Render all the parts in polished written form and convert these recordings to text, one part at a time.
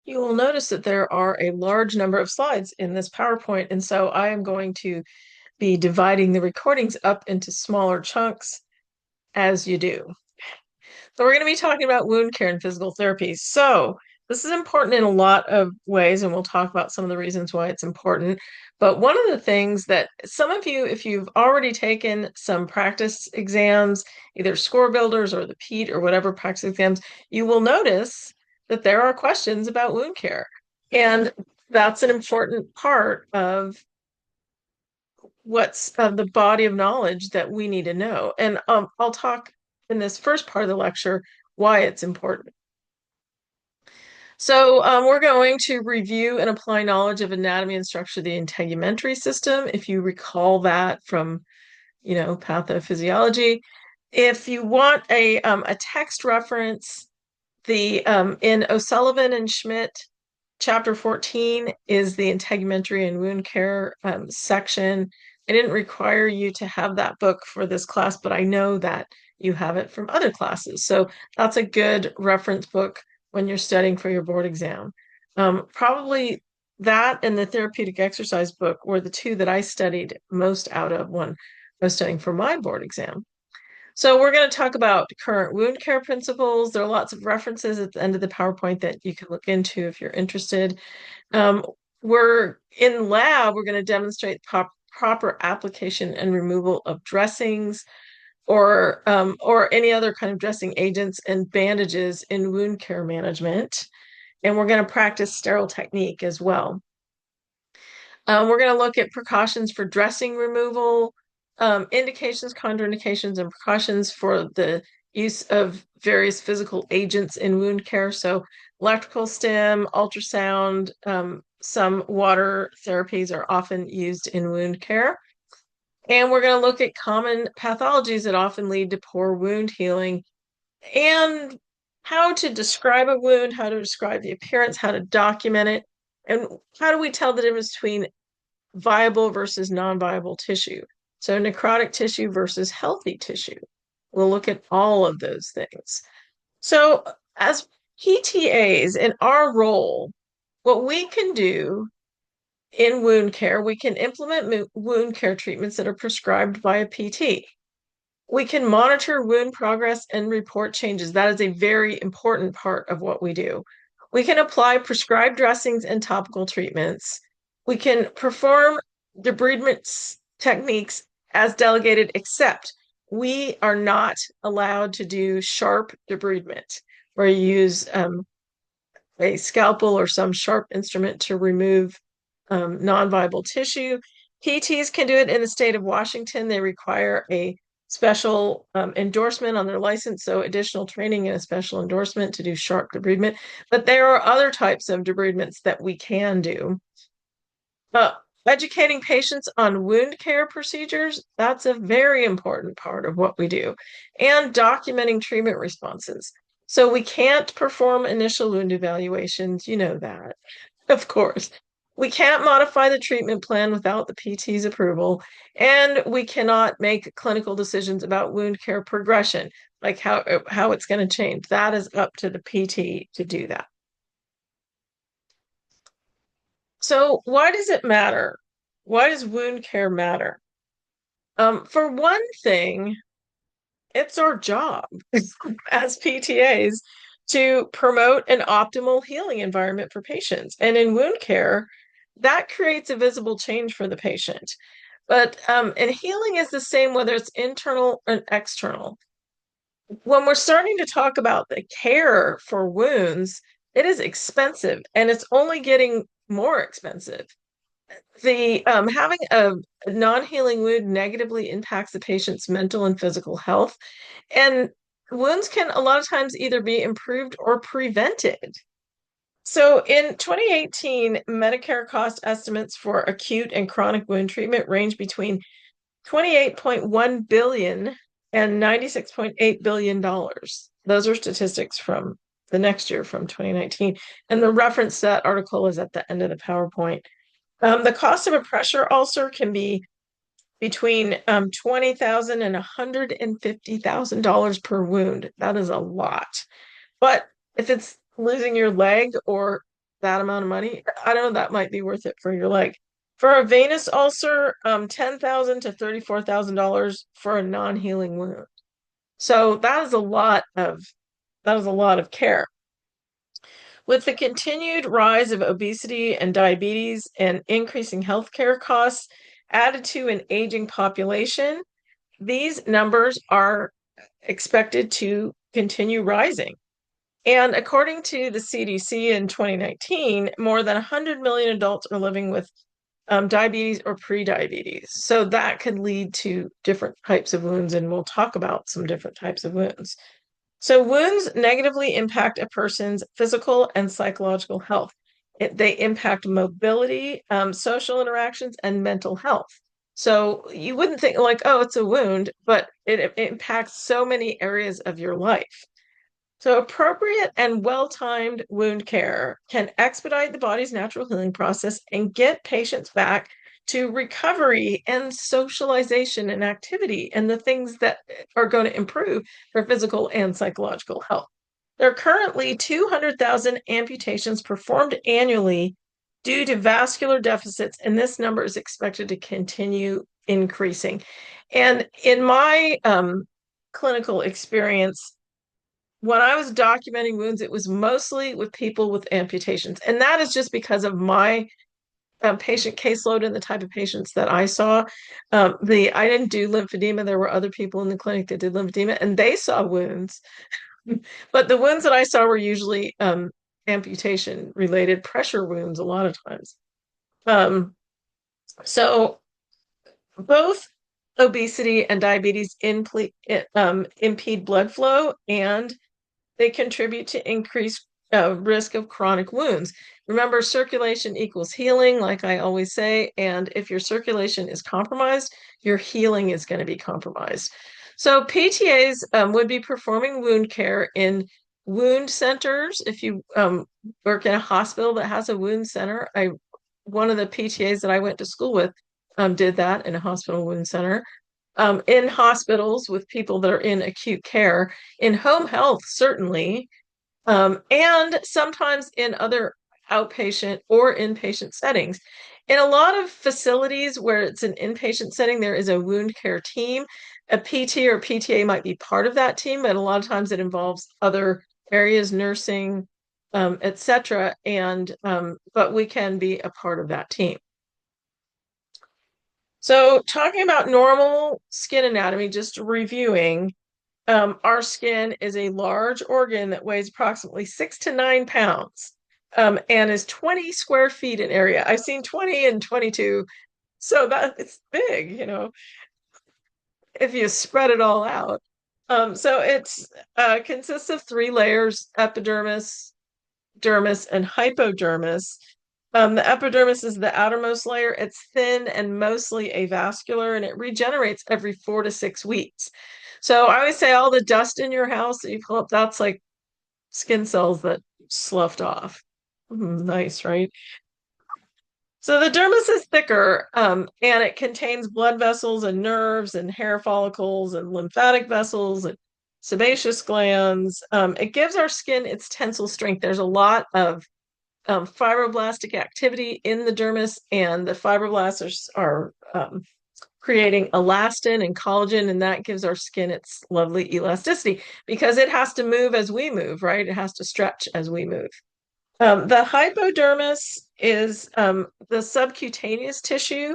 You will notice that there are a large number of slides in this PowerPoint, and so I am going to be dividing the recordings up into smaller chunks as you do. So we're going to be talking about wound care and physical therapy. So this is important in a lot of ways, and we'll talk about some of the reasons why it's important. But one of the things that some of you, if you've already taken some practice exams, either score builders or the PEAT or whatever practice exams, you will notice that there are questions about wound care. And that's an important part of what's the body of knowledge that we need to know. And I'll talk in this first part of the lecture why it's important. So we're going to review and apply knowledge of anatomy and structure of the integumentary system. If you recall that from, pathophysiology. If you want a text reference, the in O'Sullivan and Schmidt, chapter 14 is the integumentary and wound care section. I didn't require you to have that book for this class, but I know that you have it from other classes. So that's a good reference book when you're studying for your board exam. Probably that and the therapeutic exercise book were the two that I studied most out of when I was studying for my board exam. So we're going to talk about current wound care principles. There are lots of references at the end of the PowerPoint that you can look into if you're interested. Um, we're in lab, we're going to demonstrate proper application and removal of dressings or any other kind of dressing agents and bandages in wound care management. And we're going to practice sterile technique as well. We're going to look at precautions for dressing removal, indications, contraindications, and precautions for the use of various physical agents in wound care. So electrical stim, ultrasound, some water therapies are often used in wound care. And we're going to look at common pathologies that often lead to poor wound healing and how to describe a wound, how to describe the appearance, how to document it, and how do we tell the difference between viable versus non-viable tissue. So necrotic tissue versus healthy tissue. We'll look at all of those things. So as PTAs in our role, what we can do in wound care, we can implement wound care treatments that are prescribed by a PT. We can monitor wound progress and report changes. That is a very important part of what we do. We can apply prescribed dressings and topical treatments. We can perform debridement techniques as delegated, except we are not allowed to do sharp debridement, where you use a scalpel or some sharp instrument to remove non-viable tissue. PTs can do it in the state of Washington. They require a special endorsement on their license, so additional training and a special endorsement to do sharp debridement. But there are other types of debridements that we can do. Uh, Educating patients on wound care procedures, that's a very important part of what we do. And documenting treatment responses. So we can't perform initial wound evaluations, you know that, of course. We can't modify the treatment plan without the PT's approval, and we cannot make clinical decisions about wound care progression, like how it's going to change. That is up to the PT to do that. So why does it matter? Why does wound care matter? For one thing, it's our job as PTAs to promote an optimal healing environment for patients. And in wound care, that creates a visible change for the patient. But and healing is the same whether it's internal or external. When we're starting to talk about the care for wounds, it is expensive and it's only getting more expensive. The having a non-healing wound negatively impacts the patient's mental and physical health, and wounds can a lot of times either be improved or prevented. So in 2018, Medicare cost estimates for acute and chronic wound treatment range between 28.1 billion and 96.8 billion dollars. Those are statistics from the next year from 2019. And the reference to that article is at the end of the PowerPoint. The cost of a pressure ulcer can be between 20,000 and $150,000 per wound. That is a lot. But if it's losing your leg or that amount of money. I don't know, that might be worth it for your leg. For a venous ulcer, $10,000 to $34,000 for a non-healing wound. So that is a lot of care. With the continued rise of obesity and diabetes and increasing healthcare costs added to an aging population, these numbers are expected to continue rising. And according to the CDC in 2019, more than 100 million adults are living with diabetes or prediabetes. So that could lead to different types of wounds, and we'll talk about some different types of wounds. So wounds negatively impact a person's physical and psychological health. They impact mobility, social interactions, and mental health. So you wouldn't think like, oh, it's a wound, but it impacts so many areas of your life. So appropriate and well-timed wound care can expedite the body's natural healing process and get patients back to recovery and socialization and activity and the things that are going to improve their physical and psychological health. There are currently 200,000 amputations performed annually due to vascular deficits, and this number is expected to continue increasing. And in my clinical experience, when I was documenting wounds, it was mostly with people with amputations. And that is just because of my patient caseload and the type of patients that I saw. I didn't do lymphedema. There were other people in the clinic that did lymphedema, and they saw wounds. But the wounds that I saw were usually amputation related pressure wounds a lot of times. Um, so both obesity and diabetes impede blood flow, and they contribute to increased risk of chronic wounds. Remember, circulation equals healing, like I always say. And if your circulation is compromised, your healing is going to be compromised. So PTAs would be performing wound care in wound centers. If you work in a hospital that has a wound center, one of the PTAs that I went to school with did that in a hospital wound center. In hospitals with people that are in acute care, in home health, certainly, and sometimes in other outpatient or inpatient settings. In a lot of facilities where it's an inpatient setting, there is a wound care team. A PT or PTA might be part of that team, but a lot of times it involves other areas, nursing, etc. And but we can be a part of that team. So, talking about normal skin anatomy, just reviewing, our skin is a large organ that weighs approximately 6 to 9 pounds, and is 20 square feet in area. I've seen 20 and 22, so that it's big, if you spread it all out. So it's consists of three layers: epidermis, dermis, and hypodermis. The epidermis is the outermost layer. It's thin and mostly avascular, and it regenerates every 4 to 6 weeks. So I always say all the dust in your house that you pull up, that's like skin cells that sloughed off. Nice, right? So the dermis is thicker, and it contains blood vessels and nerves and hair follicles and lymphatic vessels and sebaceous glands. It gives our skin its tensile strength. There's a lot of fibroblastic activity in the dermis, and the fibroblasts are creating elastin and collagen, and that gives our skin its lovely elasticity because it has to move as we move, right? It has to stretch as we move. The hypodermis is the subcutaneous tissue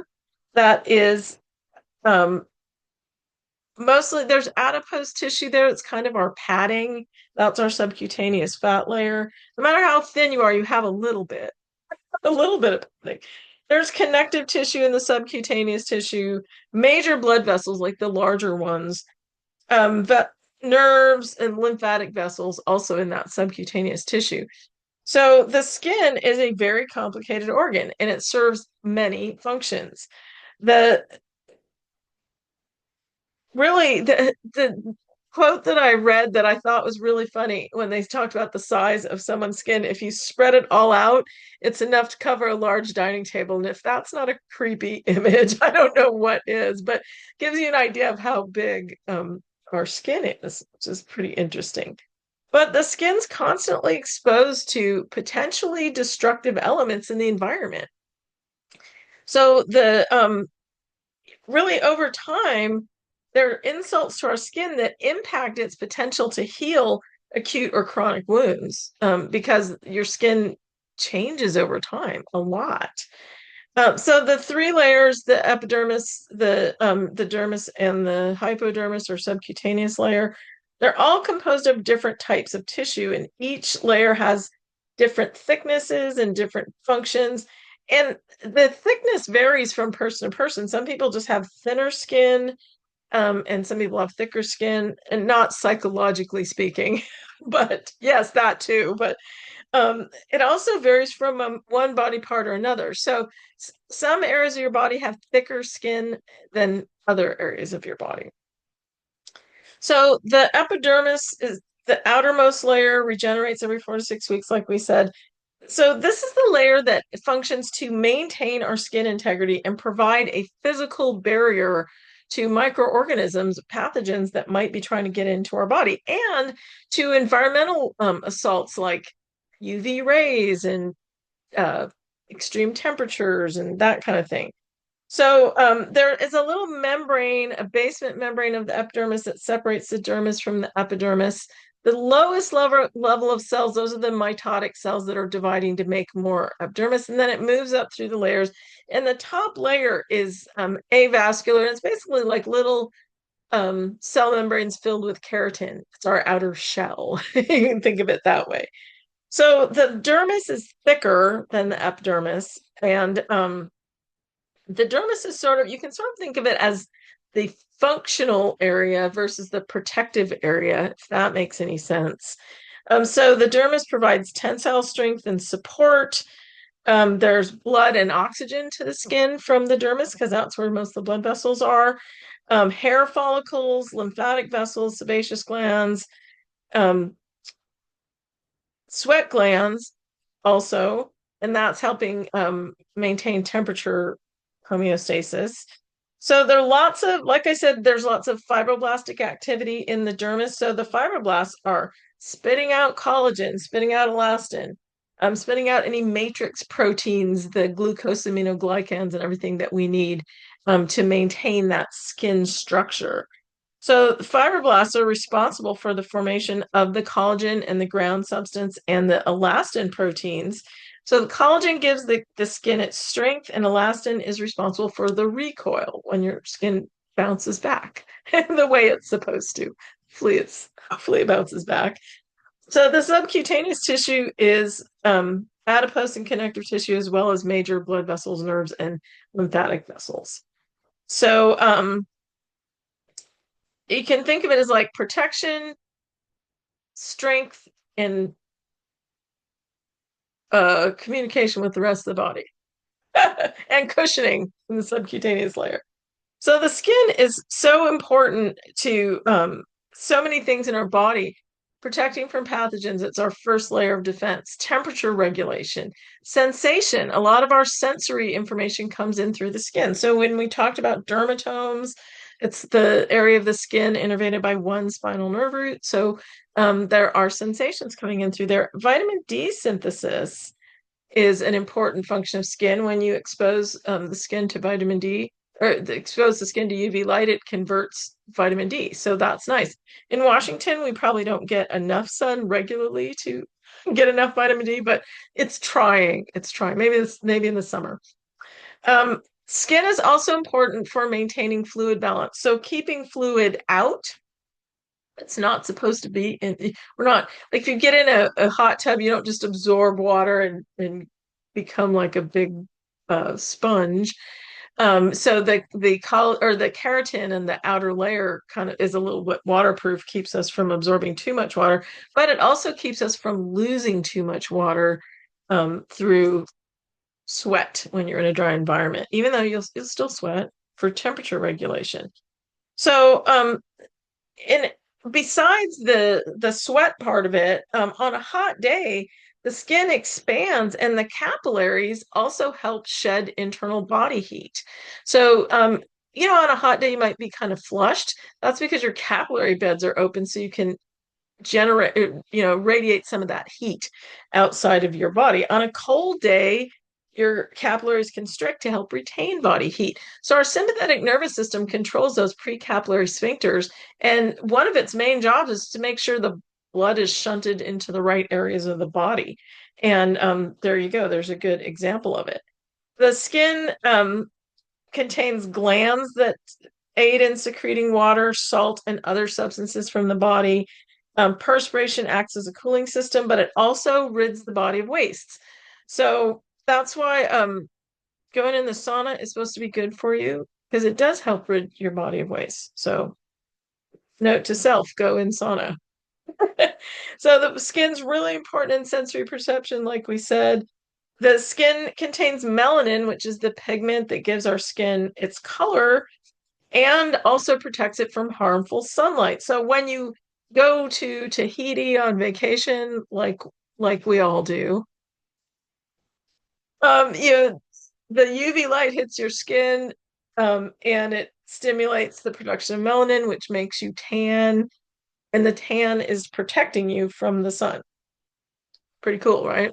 that is um, mostly, there's adipose tissue there. It's kind of our padding. That's our subcutaneous fat layer. No matter how thin you are, you have a little bit of padding. There's connective tissue in the subcutaneous tissue, major blood vessels, like the larger ones, but nerves and lymphatic vessels also in that subcutaneous tissue. So the skin is a very complicated organ, and it serves many functions. The really the quote that I read that I thought was really funny when they talked about the size of someone's skin, if you spread it all out, it's enough to cover a large dining table. And if that's not a creepy image, I don't know what is, but gives you an idea of how big our skin is, which is pretty interesting. But the skin's constantly exposed to potentially destructive elements in the environment. So the really over time, there are insults to our skin that impact its potential to heal acute or chronic wounds, because your skin changes over time a lot. So the three layers, the epidermis, the dermis, and the hypodermis or subcutaneous layer, they're all composed of different types of tissue, and each layer has different thicknesses and different functions. And the thickness varies from person to person. Some people just have thinner skin, and some people have thicker skin, and not psychologically speaking, but yes, that too. But it also varies from one body part or another. So some areas of your body have thicker skin than other areas of your body. So the epidermis is the outermost layer, regenerates every 4 to 6 weeks, like we said. So this is the layer that functions to maintain our skin integrity and provide a physical barrier to microorganisms, pathogens that might be trying to get into our body, and to environmental assaults like UV rays and uh, extreme temperatures and that kind of thing. So there is a little membrane, a basement membrane of the epidermis that separates the dermis from the epidermis. The lowest level of cells, those are the mitotic cells that are dividing to make more epidermis, and then it moves up through the layers. And the top layer is avascular, and it's basically like little cell membranes filled with keratin. It's our outer shell. You can think of it that way. So the dermis is thicker than the epidermis, and the dermis is sort of, you can sort of think of it as the functional area versus the protective area, if that makes any sense. So the dermis provides tensile strength and support. There's blood and oxygen to the skin from the dermis because that's where most of the blood vessels are. Hair follicles, lymphatic vessels, sebaceous glands, um, sweat glands also, and that's helping maintain temperature homeostasis. So there are lots of, like I said, there's lots of fibroblastic activity in the dermis. So the fibroblasts are spitting out collagen, spitting out elastin, spitting out any matrix proteins, the glucosaminoglycans and everything that we need to maintain that skin structure. So the fibroblasts are responsible for the formation of the collagen and the ground substance and the elastin proteins. So the collagen gives the skin its strength, and elastin is responsible for the recoil when your skin bounces back the way it's supposed to. Hopefully it bounces back. So the subcutaneous tissue is adipose and connective tissue, as well as major blood vessels, nerves, and lymphatic vessels. So you can think of it as like protection, strength, and communication with the rest of the body, and cushioning in the subcutaneous layer. So the skin is so important to so many things in our body. Protecting from pathogens, it's our first layer of defense. Temperature regulation, sensation. A lot of our sensory information comes in through the skin. So when we talked about dermatomes, it's the area of the skin innervated by one spinal nerve root. So there are sensations coming in through there. Vitamin D synthesis is an important function of skin. When you expose the skin to vitamin D, or expose the skin to UV light, it converts vitamin D. So that's nice. In Washington, we probably don't get enough sun regularly to get enough vitamin D, but it's trying. It's trying. Maybe in the summer. Skin is also important for maintaining fluid balance. So keeping fluid out, it's not supposed to be in, we're not like, if you get in a hot tub, you don't just absorb water and become like a big sponge. So the keratin and the outer layer kind of is a little bit waterproof, keeps us from absorbing too much water, but it also keeps us from losing too much water through sweat when you're in a dry environment, even though you'll still sweat for temperature regulation. So in besides the sweat part of it, on a hot day, the skin expands and the capillaries also help shed internal body heat. So, on a hot day, you might be kind of flushed. That's because your capillary beds are open, so you can generate, radiate some of that heat outside of your body. On a cold day, your capillaries constrict to help retain body heat. So our sympathetic nervous system controls those precapillary sphincters, and one of its main jobs is to make sure the blood is shunted into the right areas of the body. And there you go. There's a good example of it. The skin contains glands that aid in secreting water, salt, and other substances from the body. Perspiration acts as a cooling system, but it also rids the body of wastes. So that's why going in the sauna is supposed to be good for you because it does help rid your body of waste. So note to self, go in sauna. So the skin's really important in sensory perception, like we said. The skin contains melanin, which is the pigment that gives our skin its color and also protects it from harmful sunlight. So when you go to Tahiti on vacation, like we all do, you know, the UV light hits your skin, and it stimulates the production of melanin, which makes you tan, and the tan is protecting you from the sun. Pretty cool, right?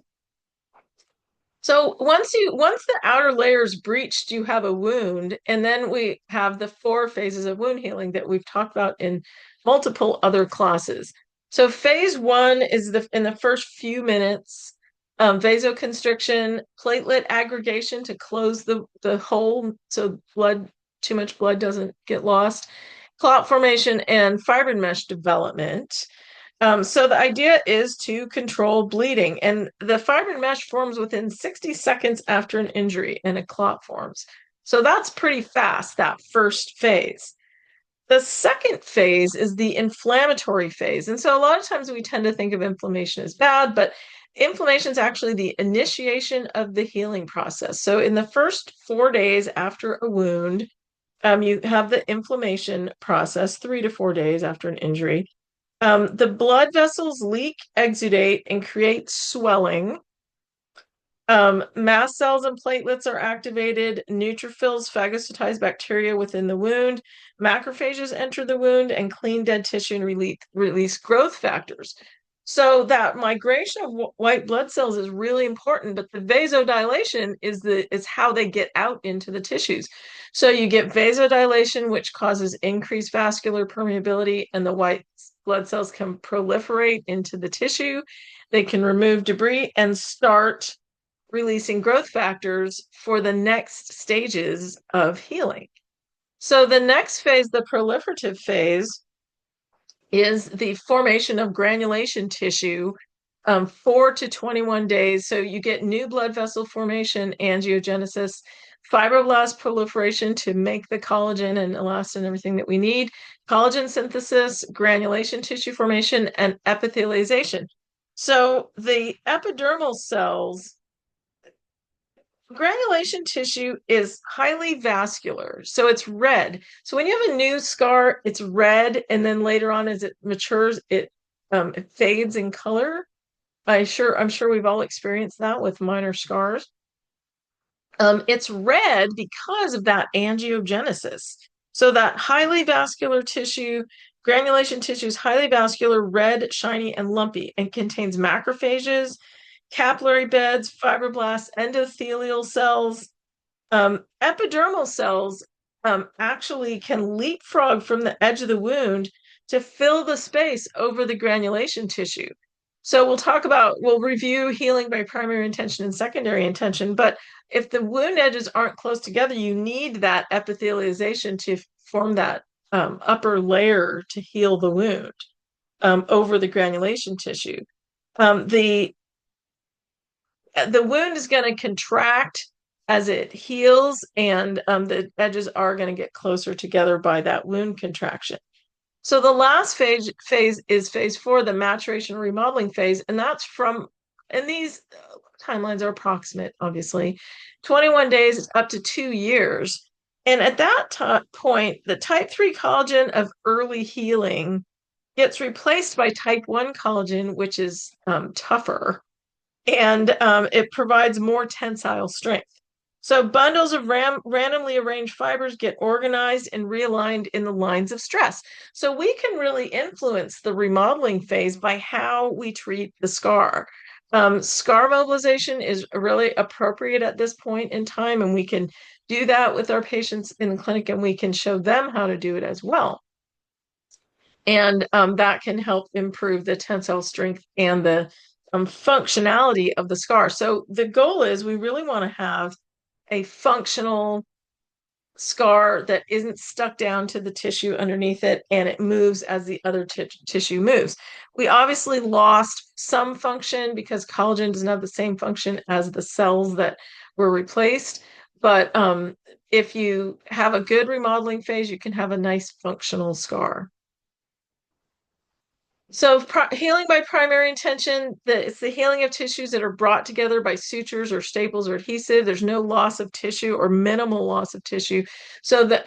So once the outer layer is breached, you have a wound, and then we have the four phases of wound healing that we've talked about in multiple other classes. So phase one is in the first few minutes, vasoconstriction, platelet aggregation to close the hole so too much blood doesn't get lost, clot formation, and fibrin mesh development. So the idea is to control bleeding, and the fibrin mesh forms within 60 seconds after an injury and a clot forms. So that's pretty fast, that first phase. The second phase is the inflammatory phase. And so a lot of times we tend to think of inflammation as bad, but inflammation is actually the initiation of the healing process. So in the first 4 days after a wound, you have the inflammation process, 3 to 4 days after an injury. The blood vessels leak, exudate, and create swelling. Mast cells and platelets are activated. Neutrophils phagocytize bacteria within the wound. Macrophages enter the wound and clean dead tissue and release growth factors. So that migration of white blood cells is really important, but the vasodilation is how they get out into the tissues. So you get vasodilation, which causes increased vascular permeability, and the white blood cells can proliferate into the tissue. They can remove debris and start releasing growth factors for the next stages of healing. So the next phase, the proliferative phase, is the formation of granulation tissue, 4 to 21 days. So you get new blood vessel formation, angiogenesis, fibroblast proliferation to make the collagen and elastin and everything that we need, collagen synthesis, granulation tissue formation, and epithelialization. So the epidermal cells, granulation tissue is highly vascular, so it's red. So when you have a new scar, it's red, and then later on, as it matures, it fades in color. I'm sure we've all experienced that with minor scars. It's red because of that angiogenesis. So that highly vascular tissue, granulation tissue is highly vascular, red, shiny, and lumpy, and contains macrophages, capillary beds, fibroblasts, endothelial cells. Epidermal cells actually can leapfrog from the edge of the wound to fill the space over the granulation tissue. So we'll review healing by primary intention and secondary intention, but if the wound edges aren't close together, you need that epithelialization to form that upper layer to heal the wound over the granulation tissue. The wound is going to contract as it heals, and the edges are going to get closer together by that wound contraction. So the last phase is phase 4, the maturation remodeling phase, and these timelines are approximate, obviously, 21 days up to 2 years. And at that point, the type 3 collagen of early healing gets replaced by type 1 collagen, which is tougher, and it provides more tensile strength. So bundles of randomly arranged fibers get organized and realigned in the lines of stress. So we can really influence the remodeling phase by how we treat the scar. Scar mobilization is really appropriate at this point in time, and we can do that with our patients in the clinic, and we can show them how to do it as well. And that can help improve the tensile strength and the functionality of the scar. So the goal is we really want to have a functional scar that isn't stuck down to the tissue underneath it and it moves as the other tissue moves. We obviously lost some function because collagen doesn't have the same function as the cells that were replaced. But if you have a good remodeling phase, you can have a nice functional scar. So healing by primary intention, it's the healing of tissues that are brought together by sutures or staples or adhesive. There's no loss of tissue or minimal loss of tissue. So the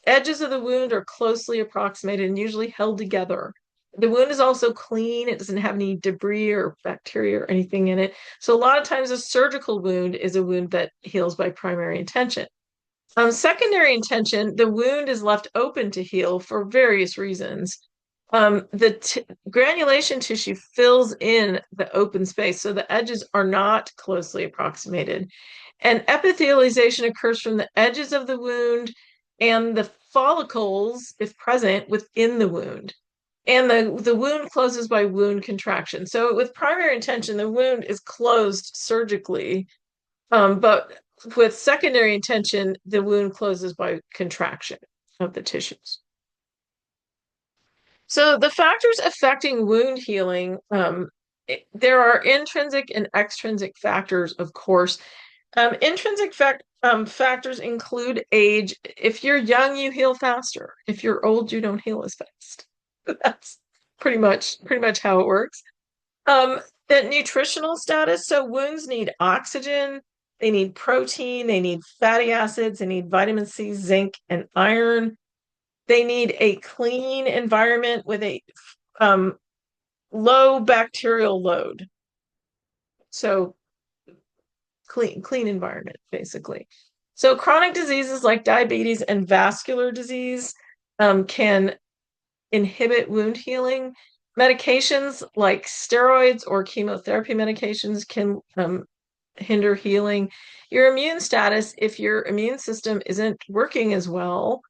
edges of the wound are closely approximated and usually held together. The wound is also clean. It doesn't have any debris or bacteria or anything in it. So a lot of times a surgical wound is a wound that heals by primary intention. Secondary intention, the wound is left open to heal for various reasons. The granulation tissue fills in the open space, so the edges are not closely approximated. And epithelialization occurs from the edges of the wound and the follicles, if present, within the wound. And the wound closes by wound contraction. So with primary intention, the wound is closed surgically, but with secondary intention, the wound closes by contraction of the tissues. So the factors affecting wound healing, there are intrinsic and extrinsic factors, of course. Intrinsic factors include age. If you're young, you heal faster. If you're old, you don't heal as fast. That's pretty much how it works. Um, the nutritional status. So wounds need oxygen, they need protein, they need fatty acids, they need vitamin C, zinc, and iron. They need a clean environment with a um, low bacterial load. So clean environment, basically. So chronic diseases like diabetes and vascular disease can inhibit wound healing. Medications like steroids or chemotherapy medications can hinder healing. Your immune status, if your immune system isn't working as well,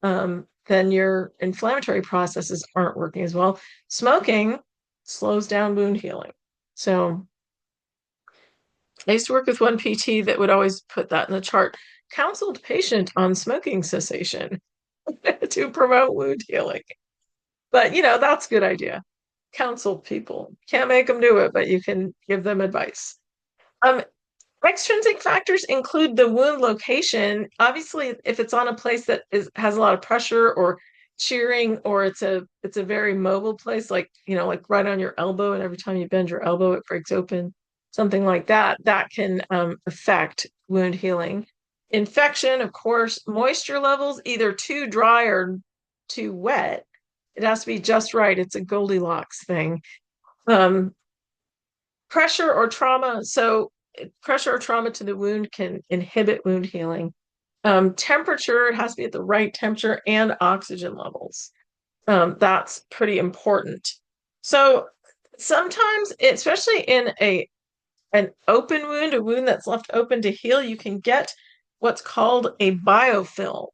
then your inflammatory processes aren't working as well. Smoking slows down wound healing. So I used to work with one PT that would always put that in the chart. Counseled patient on smoking cessation to promote wound healing. But that's a good idea. Counsel people. Can't make them do it, but you can give them advice. Um, Extrinsic factors include the wound location. Obviously, if it's on a place that has a lot of pressure or shearing, or it's a very mobile place, like like right on your elbow, and every time you bend your elbow, it breaks open, something like that, that can affect wound healing. Infection, of course, moisture levels, either too dry or too wet. It has to be just right. It's a Goldilocks thing. Um, Pressure or trauma. So pressure or trauma to the wound can inhibit wound healing. Temperature, it has to be at the right temperature, and oxygen levels. That's pretty important. So sometimes, especially in an open wound, a wound that's left open to heal, you can get what's called a biofilm.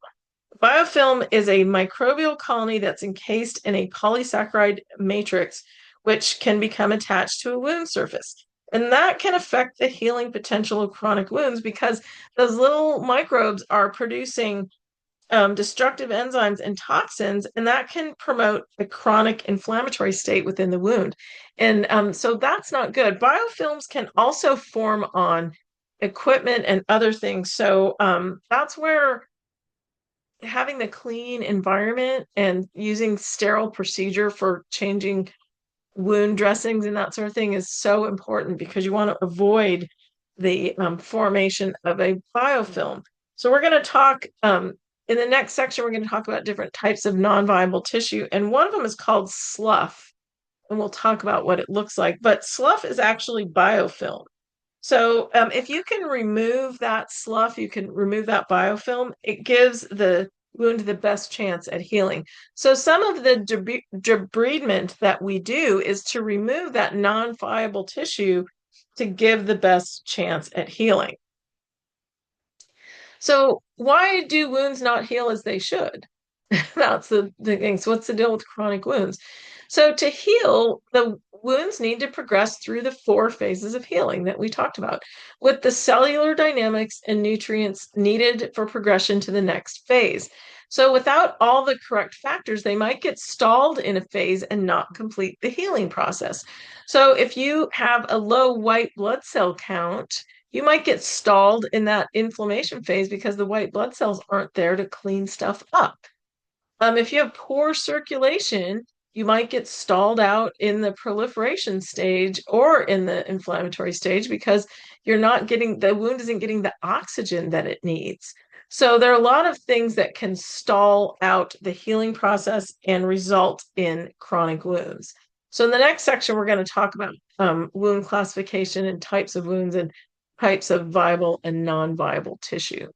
Biofilm is a microbial colony that's encased in a polysaccharide matrix, which can become attached to a wound surface. And that can affect the healing potential of chronic wounds because those little microbes are producing destructive enzymes and toxins, and that can promote a chronic inflammatory state within the wound. And so that's not good. Biofilms can also form on equipment and other things. So that's where having the clean environment and using sterile procedure for changing wound dressings and that sort of thing is so important because you want to avoid the formation of a biofilm. So we're going to talk in the next section, we're going to talk about different types of non-viable tissue, and one of them is called slough, and we'll talk about what it looks like. But slough is actually biofilm. So if you can remove that slough, you can remove that biofilm, it gives the wound the best chance at healing. So some of the debridement that we do is to remove that non-viable tissue to give the best chance at healing. So why do wounds not heal as they should? That's the thing. So what's the deal with chronic wounds? So to heal, the wounds need to progress through the four phases of healing that we talked about, with the cellular dynamics and nutrients needed for progression to the next phase. So without all the correct factors, they might get stalled in a phase and not complete the healing process. So if you have a low white blood cell count, you might get stalled in that inflammation phase because the white blood cells aren't there to clean stuff up. If you have poor circulation, you might get stalled out in the proliferation stage or in the inflammatory stage because you're not getting, the wound isn't getting the oxygen that it needs. So there are a lot of things that can stall out the healing process and result in chronic wounds. So in the next section, we're going to talk about wound classification and types of wounds and types of viable and non-viable tissue.